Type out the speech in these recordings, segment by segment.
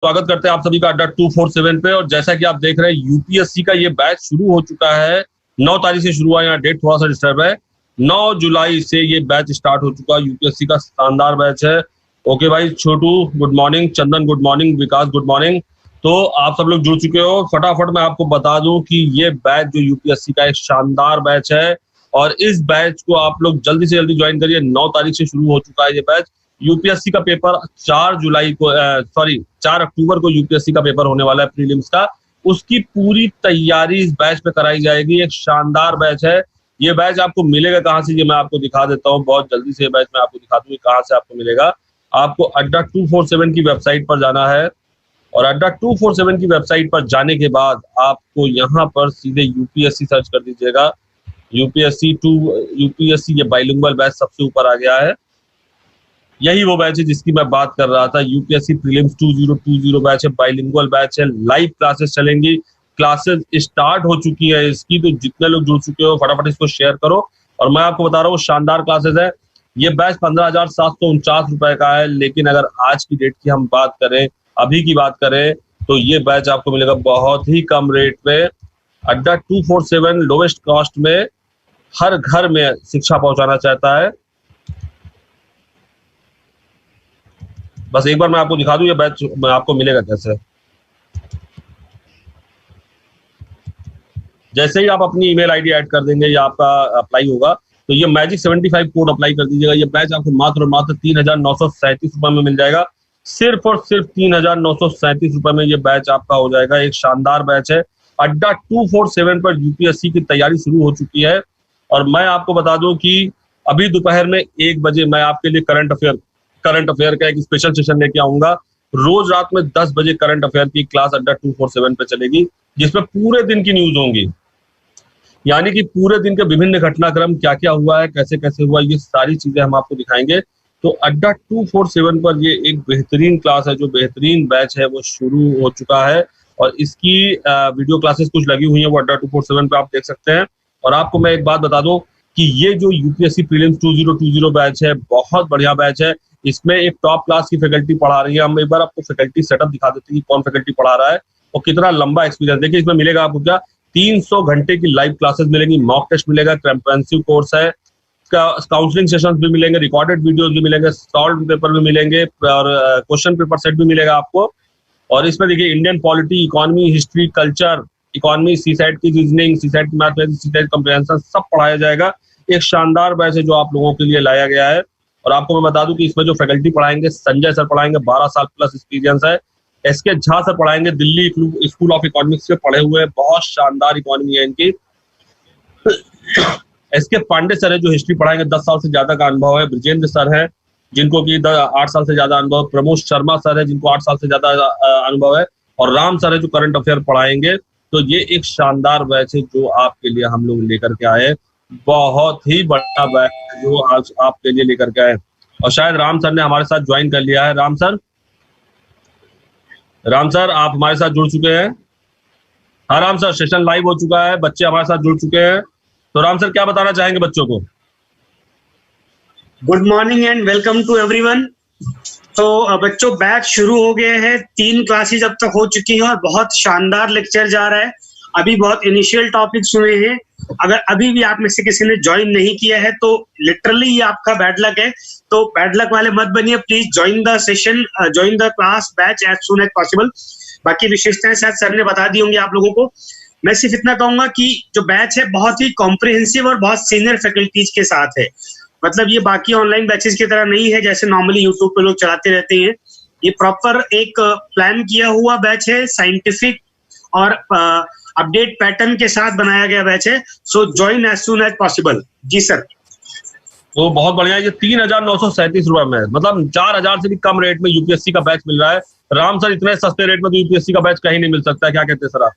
स्वागत करते हैं आप सभी का अड्डा 247 पे। और जैसा कि आप देख रहे हैं यूपीएससी का ये बैच शुरू हो चुका है। 9 तारीख से शुरू हुआ, यहाँ डेट थोड़ा सा डिस्टर्ब है। 9 जुलाई से ये बैच स्टार्ट हो चुका है। यूपीएससी का शानदार बैच है। ओके भाई, छोटू गुड मॉर्निंग, चंदन गुड मॉर्निंग, विकास गुड मॉर्निंग। तो आप सब लोग जुड़ चुके हो। फटाफट मैं आपको बता दूं कि ये बैच जो यूपीएससी का एक शानदार बैच है और इस बैच को आप लोग जल्दी से जल्दी ज्वाइन करिए। 9 तारीख से शुरू हो चुका है ये बैच। यूपीएससी का पेपर 4 अक्टूबर को यूपीएससी का पेपर होने वाला है प्रीलिम्स का। उसकी पूरी तैयारी इस बैच पे कराई जाएगी। एक शानदार बैच है। ये बैच आपको मिलेगा कहाँ से, ये मैं आपको दिखा देता हूँ। बहुत जल्दी से ये बैच मैं आपको दिखा दूंगी कहाँ से आपको मिलेगा। आपको अड्डा 247 की वेबसाइट पर जाना है और अड्डा 247 की वेबसाइट पर जाने के बाद आपको यहाँ पर सीधे यूपीएससी सर्च कर दीजिएगा। यूपीएससी ये बाइलिंगुअल बैच सबसे ऊपर आ गया है। यही वो बैच है जिसकी मैं बात कर रहा था। यूपीएससी प्रीलिम्स 2020 बैच है, बाइलिंगुअल बैच है। लाइव क्लासेस चलेंगी, क्लासेस स्टार्ट हो चुकी है इसकी। तो जितने लोग जुड़ चुके हो फटाफट इसको शेयर करो। और मैं आपको बता रहा हूँ शानदार क्लासेस है। ये बैच 15,749 रुपए का है। लेकिन अगर आज की डेट की हम बात करें, अभी की बात करें, तो ये बैच आपको मिलेगा बहुत ही कम रेट पे। अड्डा 247 लोवेस्ट कॉस्ट में हर घर में शिक्षा पहुंचाना चाहता है। बस एक बार मैं आपको दिखा दूं ये बैच आपको मिलेगा कैसे। जैसे ही आप अपनी ईमेल आईडी ऐड कर देंगे या आपका अप्लाई होगा, तो ये मैजिक 75 कोड अप्लाई कर दीजिएगा। ये बैच आपको मात्र और मात्र 3,937 रुपए में मिल जाएगा। सिर्फ और सिर्फ 3,937 रुपए में ये बैच आपका हो जाएगा। एक शानदार बैच है। अड्डा 247 पर यूपीएससी की तैयारी शुरू हो चुकी है। और मैं आपको बता दूं कि अभी दोपहर में 1 बजे मैं आपके लिए करंट अफेयर का एक स्पेशल सेशन लेके आऊंगा। रोज रात में 10 बजे करंट अफेयर की क्लास अड्डा 247 पे चलेगी, जिसमें पूरे दिन की न्यूज होंगी। यानी कि पूरे दिन के विभिन्न घटनाक्रम, क्या क्या हुआ है, कैसे कैसे हुआ, ये सारी चीजें हम आपको दिखाएंगे। तो अड्डा 247 पर ये एक बेहतरीन क्लास है, जो बेहतरीन बैच है वो शुरू हो चुका है। और इसकी वीडियो क्लासेस कुछ लगी हुई है, वो अड्डा 247 पे आप देख सकते हैं। और आपको मैं एक बात बता दूं कि ये जो यूपीएससी प्रीलिम्स 2020 बैच है, बहुत बढ़िया बैच है। इसमें एक टॉप क्लास की फैकल्टी पढ़ा रही है। हम एक बार आपको फैकल्टी सेटअप दिखा देते हैं कि कौन फैकल्टी पढ़ा रहा है और कितना लंबा एक्सपीरियंस। देखिए इसमें मिलेगा आपको क्या, 300 घंटे की लाइव क्लासेस मिलेंगी, मॉक टेस्ट मिलेगा, कॉम्प्रिहेंसिव कोर्स है, काउंसलिंग सेशंस भी मिलेंगे, रिकॉर्डेड वीडियोस भी मिलेंगे, सॉल्व पेपर भी मिलेंगे और क्वेश्चन पेपर सेट भी मिलेगा आपको। और इसमें देखिए Indian polity, economy, history, culture, economy, CSAT की रीजनिंग, सीसैट की मैथमेटिक्स, सीसैट कॉम्प्रिहेंशन सब पढ़ाया जाएगा। एक शानदार बैच है जो आप लोगों के लिए लाया गया है। और आपको मैं बता दूं कि इसमें जो फैकल्टी पढ़ाएंगे, संजय सर पढ़ाएंगे, 12 साल प्लस एक्सपीरियंस है। एसके झा सर पढ़ाएंगे, दिल्ली स्कूल ऑफ इकोनॉमिक्स से पढ़े हुए हैं, बहुत शानदार इकोनॉमी है इनकी। एसके पांडे सर है जो हिस्ट्री पढ़ाएंगे, 10 साल से ज्यादा का अनुभव है। ब्रिजेंद्र सर है जिनको कि 8 साल से ज्यादा अनुभव। प्रमोद शर्मा सर है जिनको 8 साल से ज्यादा अनुभव है। और राम सर है जो करंट अफेयर पढ़ाएंगे। तो ये एक शानदार बैच है जो आपके लिए हम लोग लेकर के आए। बहुत ही बड़ा बैच है जो आज आपके लिए लेकर के आए। और शायद राम सर ने हमारे साथ ज्वाइन कर लिया है। राम सर आप हमारे साथ जुड़ चुके हैं। हाँ राम सर, सेशन लाइव हो चुका है, बच्चे हमारे साथ जुड़ चुके हैं। तो राम सर क्या बताना चाहेंगे बच्चों को? Good morning and welcome to everyone. तो बच्चों, बैच शुरू हो गए हैं। 3 क्लासेस अब तक हो चुकी हैं और बहुत शानदार लेक्चर जा रहा है। अभी बहुत इनिशियल टॉपिक्स हुए हैं। अगर अभी भी आप में से किसी ने ज्वाइन नहीं किया है तो लिटरली ये आपका बैड लक है। तो बैड लक वाले मत बनिए, please join the session, join the class batch as soon as possible. बाकी विशेषताएं शायद सर ने बता दी होंगी आप लोगों को। मैं सिर्फ इतना कहूंगा कि जो बैच है बहुत ही कॉम्प्रिहेंसिव और बहुत सीनियर फैकल्टीज के साथ है। मतलब ये बाकी ऑनलाइन बैचेस की तरह नहीं है जैसे नॉर्मली यूट्यूब पे लोग चलाते रहते हैं। ये प्रॉपर एक प्लान किया हुआ बैच है, साइंटिफिक और अपडेट पैटर्न के साथ बनाया गया बैच है। So join as soon as possible. जी सर। तो बहुत बढ़िया। ये 3,937 रुपए में, मतलब 4,000 से भी कम रेट में यूपीएससी का बैच मिल रहा है। राम सर, इतने सस्ते रेट में तो यूपीएससी का बैच कहीं नहीं मिल सकता है। क्या कहते हैं सर आप?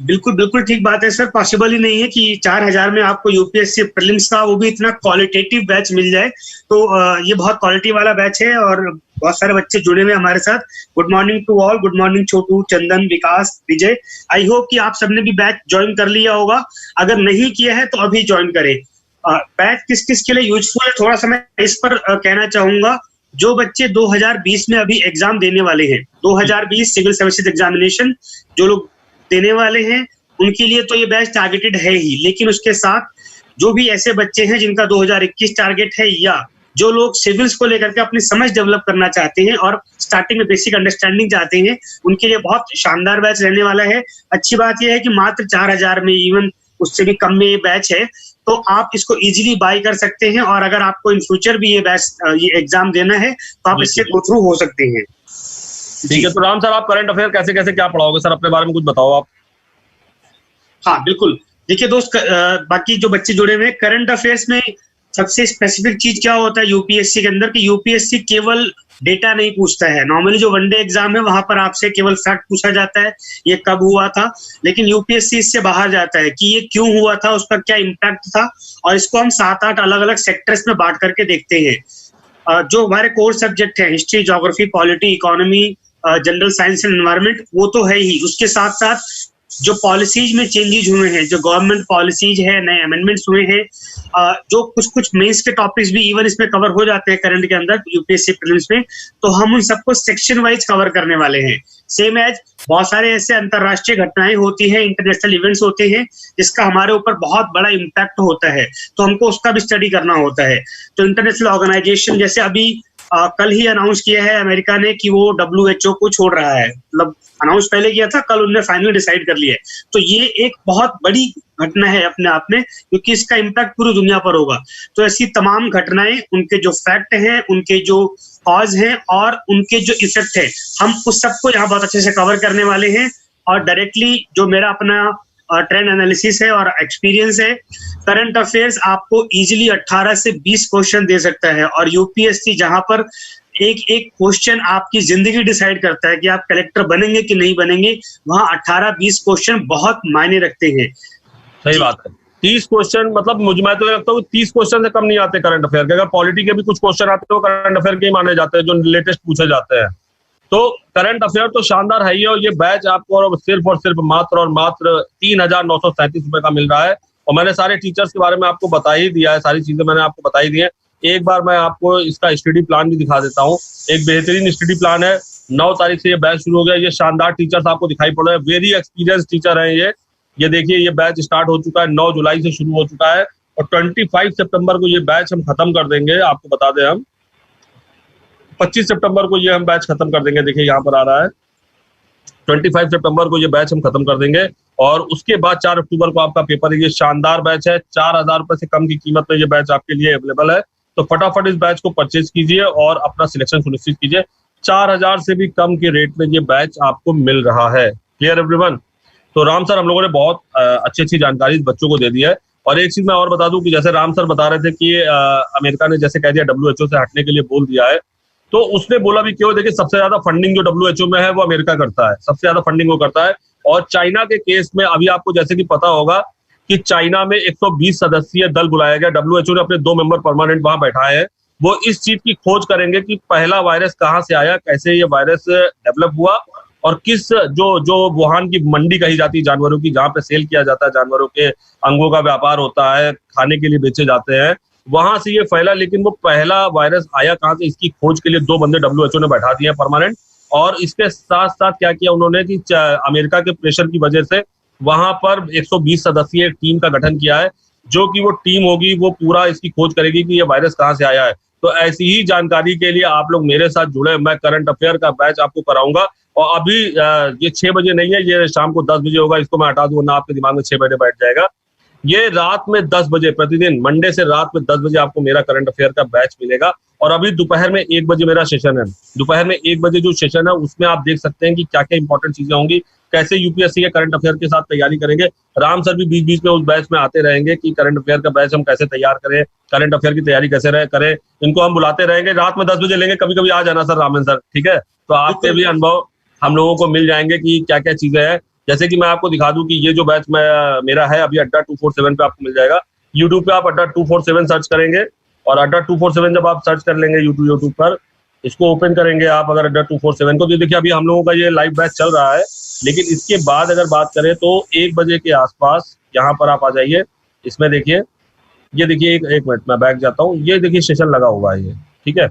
बिल्कुल बिल्कुल ठीक बात है सर। पॉसिबल ही नहीं है कि 4,000 में आपको यूपीएससी प्रीलिम्स का, वो भी इतना क्वालिटेटिव बैच मिल जाए। तो ये बहुत क्वालिटी वाला बैच है और बहुत सारे बच्चे जुड़े हुए हमारे साथ। Good morning to all. Good morning Chhotu, Chandan, Vikas, Vijay. I hope कि आप सबने भी बैच ज्वाइन कर लिया होगा। अगर नहीं किया है तो अभी ज्वाइन करें। बैच किस किस के लिए यूजफुल है, थोड़ा सा मैं इस पर कहना चाहूंगा। जो बच्चे 2020 में अभी एग्जाम देने वाले हैं, 2020 सिविल सर्विसेज एग्जामिनेशन जो लोग देने वाले हैं उनके लिए तो ये बैच टारगेटेड है ही, लेकिन उसके साथ जो भी ऐसे बच्चे हैं जिनका 2021 टारगेट है, या जो लोग सिविल्स को लेकर के अपनी समझ डेवलप करना चाहते हैं और स्टार्टिंग में बेसिक अंडरस्टैंडिंग चाहते हैं, उनके लिए बहुत शानदार बैच रहने वाला है। अच्छी बात यह है कि मात्र 4000 में, इवन उससे भी कम में ये बैच है, तो आप इसको इजीली बाय कर सकते हैं। और अगर आपको इन फ्यूचर भी ये एग्जाम देना है तो आप इससे गो थ्रू हो सकते हैं। ठीक है, तो राम सर आप करंट अफेयर कैसे कैसे क्या पढ़ाओगे सर, अपने बारे में कुछ बताओ आप। हाँ बिल्कुल, देखिए दोस्त, बाकी जो बच्चे जुड़े हुए हैं, करंट अफेयर्स में सबसे स्पेसिफिक चीज क्या होता है यूपीएससी के अंदर, कि यूपीएससी केवल डेटा नहीं पूछता है। नॉर्मली जो वनडे एग्जाम है वहां पर आपसे केवल फैक्ट पूछा जाता है, ये कब हुआ था, लेकिन यूपीएससी इससे बाहर जाता है कि ये क्यों हुआ था, उसका क्या इम्पैक्ट था, और इसको हम 7-8 अलग अलग सेक्टर्स में बांट करके देखते हैं। जो हमारे कोर सब्जेक्ट है, history, geography, polity, economy, general science and environment, वो तो है ही, उसके साथ साथ जो पॉलिसीज में चेंजेस हुए हैं, जो गवर्नमेंट पॉलिसीज है, नए अमेंडमेंट्स हुए हैं, जो कुछ मेंस के टॉपिक्स भी इवन इसमें कवर हो जाते हैं करंट के अंदर यूपीएससी प्रीलिम्स में, तो हम उन सबको सेक्शन वाइज कवर करने वाले हैं। सेम एज बहुत सारे ऐसे अंतरराष्ट्रीय घटनाएं होती हैं, इंटरनेशनल इवेंट्स होते हैं जिसका हमारे ऊपर बहुत बड़ा इम्पैक्ट होता है, तो हमको उसका भी स्टडी करना होता है। तो इंटरनेशनल ऑर्गेनाइजेशन, जैसे अभी कल ही अनाउंस किया है अमेरिका ने कि वो WHO को छोड़ रहा है, मतलब अनाउंस पहले किया था, कल उन्होंने फाइनली डिसाइड कर लिया है। तो ये एक बहुत बड़ी घटना है अपने आप में, क्योंकि इसका इम्पैक्ट पूरी दुनिया पर होगा। तो ऐसी तमाम घटनाएं, उनके जो फैक्ट हैं, उनके जो कॉज हैं और उनके जो इफेक्ट है, हम उस सबको यहाँ बहुत अच्छे से कवर करने वाले हैं। और डायरेक्टली जो मेरा अपना ट्रेंड एनालिसिस है और एक्सपीरियंस है, करंट अफेयर्स आपको इजीली 18 से 20 क्वेश्चन दे सकता है। और यूपीएससी जहां पर एक एक क्वेश्चन आपकी जिंदगी डिसाइड करता है कि आप कलेक्टर बनेंगे कि नहीं बनेंगे, वहां 18-20 क्वेश्चन बहुत मायने रखते हैं। सही बात है, 30 क्वेश्चन, मतलब मैं तो लगता हूँ 30 क्वेश्चन से कम नहीं आते करंट अफेयर के। अगर पॉलिटी के भी कुछ क्वेश्चन आते हैं वो करंट अफेयर के ही माने जाते हैं, जो लेटेस्ट पूछे जाते हैं। तो करंट अफेयर तो शानदार है ही, और ये बैच आपको सिर्फ और सिर्फ मात्र और मात्र 3937 रुपए का मिल रहा है। और मैंने सारे टीचर्स के बारे में आपको बता ही दिया है, सारी चीजें मैंने आपको बता ही दी है। एक बार मैं आपको इसका स्टडी प्लान भी दिखा देता हूँ। एक बेहतरीन स्टडी प्लान है, 9 तारीख से ये बैच शुरू हो गया। ये शानदार टीचर्स आपको दिखाई पड़ रहे हैं, वेरी एक्सपीरियंस टीचर हैं ये देखिए, ये बैच स्टार्ट हो चुका है, 9 जुलाई से शुरू हो चुका है, और 25 सितंबर को ये बैच हम खत्म कर देंगे। आपको बता दें, हम 25 सितंबर को ये हम बैच खत्म कर देंगे। देखिए यहाँ पर आ रहा है 25 सितंबर को ये बैच हम खत्म कर देंगे, और उसके बाद 4 अक्टूबर को आपका पेपर है। ये शानदार बैच है, 4000 रुपए से कम की कीमत में ये बैच आपके लिए अवेलेबल है। तो फटाफट इस बैच को परचेज कीजिए और अपना सिलेक्शन सुनिश्चित कीजिए। 4000 से भी कम के रेट में ये बैच आपको मिल रहा है। Clear everyone? तो राम सर, हम लोगों ने बहुत अच्छी अच्छी जानकारी बच्चों को दे दी है। और एक चीज मैं और बता दूं कि जैसे राम सर बता रहे थे कि अमेरिका ने जैसे कह दिया WHO से हटने के लिए बोल दिया है, तो उसने बोला भी क्यों, देखिए सबसे ज्यादा फंडिंग जो WHO में है वो अमेरिका करता है, सबसे ज्यादा फंडिंग वो करता है। और चाइना के केस में अभी आपको जैसे कि पता होगा कि चाइना में 120 सदस्यीय दल बुलाया गया, WHO ने अपने 2 मेंबर परमानेंट वहां बैठाए हैं। वो इस चीज की खोज करेंगे कि पहला वायरस कहाँ से आया, कैसे ये वायरस डेवलप हुआ, और किस जो वुहान की मंडी कही जाती है जानवरों की, जहाँ पे सेल किया जाता है, जानवरों के अंगों का व्यापार होता है, खाने के लिए बेचे जाते हैं, वहां से ये फैला। लेकिन वो पहला वायरस आया कहाँ से, इसकी खोज के लिए 2 बंदे WHO ने बैठा दिए हैं परमानेंट। और इसके साथ साथ क्या किया उन्होंने कि अमेरिका के प्रेशर की वजह से वहां पर 120 सदस्यीय एक टीम का गठन किया है, जो कि वो टीम होगी वो पूरा इसकी खोज करेगी कि ये वायरस कहाँ से आया है। तो ऐसी ही जानकारी के लिए आप लोग मेरे साथ जुड़े, मैं करंट अफेयर का बैच आपको कराऊंगा। और अभी ये 6 बजे नहीं है, ये शाम को 10 बजे होगा। इसको मैं हटा दूं, ना आपके दिमाग में 6 बजे बैठ जाएगा। ये रात में 10 बजे प्रतिदिन, मंडे से रात में 10 बजे आपको मेरा करंट अफेयर का बैच मिलेगा। और अभी दोपहर में 1 बजे मेरा सेशन है। दोपहर में 1 बजे जो सेशन है उसमें आप देख सकते हैं कि क्या क्या इंपॉर्टेंट चीजें होंगी, कैसे यूपीएससी के करंट अफेयर के साथ तैयारी करेंगे। राम सर भी बीच बीच में उस बैच में आते रहेंगे कि करंट अफेयर का बैच हम कैसे तैयार करें, करंट अफेयर की तैयारी कैसे करें, इनको हम बुलाते रहेंगे। रात में 10 बजे लेंगे, कभी कभी आ जाना सर रामन सर, ठीक है? तो आपके भी अनुभव हम लोगों को मिल जाएंगे कि क्या क्या चीजें हैं। जैसे कि मैं आपको दिखा दूं कि ये जो बैच मेरा है अभी अड्डा 247 पे आपको मिल जाएगा। यूट्यूब पे आप अड्डा 247 सर्च करेंगे, और अड्डा 247 जब आप सर्च कर लेंगे यूट्यूब पर, इसको ओपन करेंगे आप अगर अड्डा 247 को, तो देखिए अभी हम लोगों का ये लाइव बैच चल रहा है। लेकिन इसके बाद अगर बात करें तो 1 बजे के आसपास यहाँ पर आप आ जाइए। इसमें देखिए, ये देखिए, एक मिनट मैं बैक जाता हूँ, ये देखिए सेशन लगा हुआ है ये, ठीक है?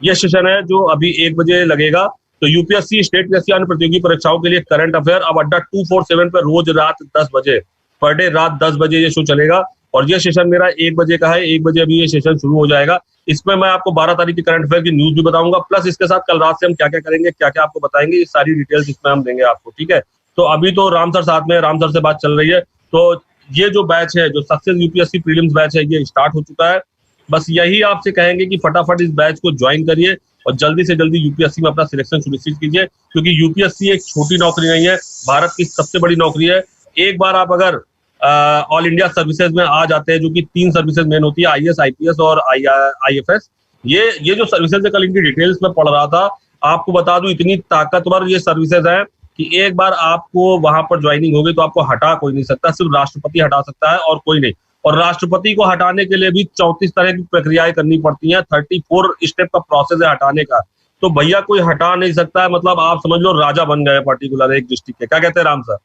ये सेशन है जो अभी 1 बजे लगेगा। तो यूपीएससी, स्टेट पीएससी अन्य प्रतियोगी परीक्षाओं के लिए करंट अफेयर अब अड्डा 247 पर रोज रात 10 बजे, पर डे रात 10 बजे ये शो चलेगा। और ये सेशन मेरा 1 बजे का है, 1 बजे अभी ये सेशन शुरू हो जाएगा। इसमें मैं आपको 12 तारीख की करंट अफेयर की न्यूज भी बताऊंगा, प्लस इसके साथ कल रात से हम क्या क्या करेंगे, क्या क्या आपको बताएंगे, ये सारी डिटेल्स इसमें हम देंगे आपको, ठीक है। तो अभी तो राम सर साथ में, राम सर से बात चल रही है। तो ये जो बैच है, जो सक्सेस यूपीएससी प्रीलिम्स बैच है, ये स्टार्ट हो चुका है। बस यही आपसे कहेंगे कि फटाफट इस बैच को ज्वाइन करिए और जल्दी से जल्दी यूपीएससी में अपना सिलेक्शन सुनिश्चित कीजिए, क्योंकि यूपीएससी एक छोटी नौकरी नहीं है, भारत की सबसे बड़ी नौकरी है। एक बार आप अगर ऑल इंडिया सर्विसेज में आ जाते हैं, जो कि 3 सर्विसेज मेन होती है, आईएएस, आईपीएस और आईएफएस। ये जो सर्विसेज है, कल इनकी डिटेल्स में पढ़ रहा था, आपको बता दूं इतनी ताकतवर ये सर्विसेज है कि एक बार आपको वहां पर ज्वाइनिंग हो गई तो आपको हटा कोई नहीं सकता, सिर्फ राष्ट्रपति हटा सकता है और कोई नहीं। और राष्ट्रपति को हटाने के लिए भी 34 तरह की प्रक्रियाएं करनी पड़ती हैं, 34 स्टेप का प्रोसेस है हटाने का। तो भैया कोई हटा नहीं सकता है, मतलब आप समझ लो राजा बन गए पर्टिकुलर एक डिस्ट्रिक्ट के। क्या कहते हैं राम सर?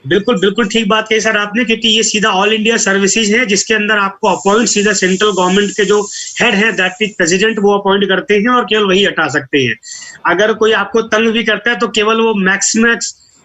बिल्कुल बिल्कुल ठीक बात कही सर आपने, क्योंकि ये सीधा ऑल इंडिया सर्विसेज है, जिसके अंदर आपको अपॉइंट सीधा सेंट्रल गवर्नमेंट के जो हेड है, दैट इज प्रेसिडेंट, वो अपॉइंट करते हैं और केवल वही हटा सकते हैं। अगर कोई आपको तंग भी करता है तो केवल वो मैक्स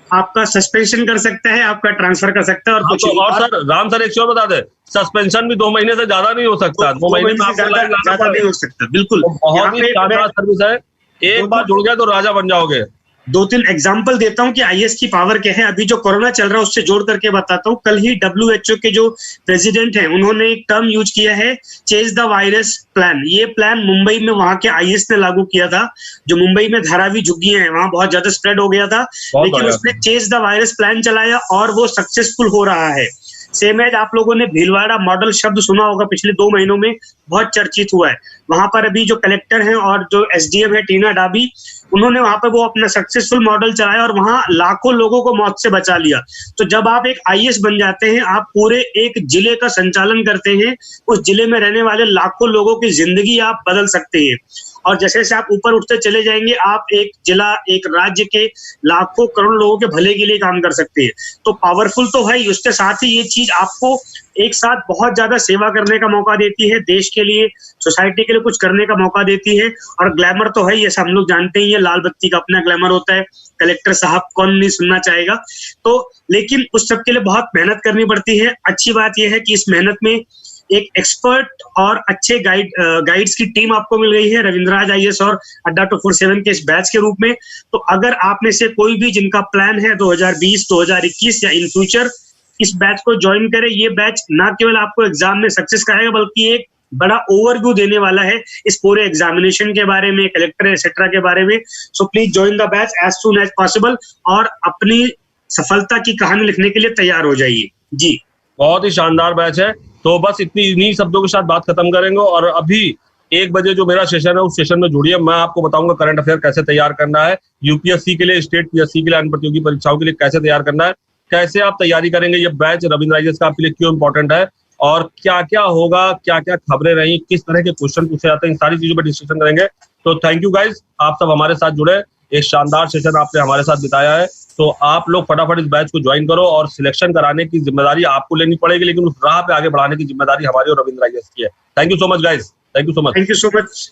आपका सस्पेंशन कर सकता है, आपका ट्रांसफर कर सकता है, और कुछ और सर राम सर एक और बता दे, सस्पेंशन भी 2 महीने से ज्यादा नहीं हो सकता, 2 महीने में ज्यादा नहीं हो सकता। बिल्कुल, बहुत ही शानदार सर्विस है, एक बार जुड़ गया तो राजा बन जाओगे। 2-3 एग्जाम्पल देता हूं कि आईएएस की पावर क्या है। अभी जो कोरोना चल रहा है उससे जोड़ करके बताता हूं। कल ही डब्ल्यूएचओ के जो प्रेसिडेंट हैं, उन्होंने एक टर्म यूज किया है, चेज द वायरस प्लान। ये प्लान मुंबई में वहां के आईएएस ने लागू किया था। जो मुंबई में धारावी झुग्गियां हैं, वहां बहुत ज्यादा स्प्रेड हो गया था, लेकिन उसने चेज द वायरस प्लान चलाया और वो सक्सेसफुल हो रहा है। सेम एज आप लोगों ने भीलवाड़ा मॉडल शब्द सुना होगा, पिछले 2 महीनों में बहुत चर्चित हुआ है। वहां पर अभी जो कलेक्टर हैं और जो एसडीएम है टीना डाबी, उन्होंने वहां पर वो अपना सक्सेसफुल मॉडल चलाया और वहां लाखों लोगों को मौत से बचा लिया। तो जब आप एक आईएएस बन जाते हैं, आप पूरे एक जिले का संचालन करते हैं, उस जिले में रहने वाले लाखों लोगों की जिंदगी आप बदल सकते हैं। और जैसे जैसे आप ऊपर उठते चले जाएंगे, आप एक जिला, एक राज्य के लाखों करोड़ लोगों के भले के लिए काम कर सकते हैं। तो पावरफुल तो है ही, उसके साथ ही ये चीज आपको एक साथ बहुत ज्यादा सेवा करने का मौका देती है, देश के लिए, सोसाइटी के लिए कुछ करने का मौका देती है। और ग्लैमर तो है ही, ऐसा हम लोग जानते ही है, लाल बत्ती का अपना ग्लैमर होता है। कलेक्टर साहब कौन नहीं सुनना चाहेगा। तो लेकिन उस सब के लिए बहुत मेहनत करनी पड़ती है। अच्छी बात यह है कि इस मेहनत में एक एक्सपर्ट और अच्छे गाइड्स की टीम आपको मिल गई है, रविंद्रराज आईएएस और अड्डा 247 के इस बैच के रूप में। तो अगर आप में से कोई भी जिनका प्लान है 2020, 2021 या इन फ्यूचर, इस बैच को ज्वाइन करें। ये बैच ना केवल आपको एग्जाम में सक्सेस कराएगा, बल्कि एक बड़ा ओवरव्यू देने वाला है इस पूरे एग्जामिनेशन के बारे में, कलेक्टर एक्सेट्रा के बारे में। So please join the batch as soon as possible और अपनी सफलता की कहानी लिखने के लिए तैयार हो जाइए जी। बहुत ही शानदार बैच है। तो बस इन्हीं शब्दों के साथ बात खत्म करेंगे और अभी 1 बजे जो मेरा सेशन है उस सेशन में जुड़िए। मैं आपको बताऊंगा करंट अफेयर कैसे तैयार करना है, यूपीएससी के लिए, स्टेट पीएससी के लिए, अन्य प्रतियोगी परीक्षाओं के लिए कैसे तैयार करना है, कैसे आप तैयारी करेंगे। ये बैच रविंद्र आईएएस का आपके लिए क्यों इंपॉर्टेंट है और क्या क्या होगा, क्या क्या खबरें रही, किस तरह के क्वेश्चन पूछे जाते हैं, इन सारी चीजों पर डिस्कशन करेंगे। तो थैंक यू गाइज, आप सब हमारे साथ जुड़े, एक शानदार सेशन आपने हमारे साथ बिताया है। तो आप लोग फटाफट इस बैच को ज्वाइन करो और सिलेक्शन कराने की जिम्मेदारी आपको लेनी पड़ेगी, लेकिन उस राह पे आगे बढ़ाने की जिम्मेदारी हमारी और रविंद्र आईएएस की है। Thank you so much guys, thank you so much. Thank you so much.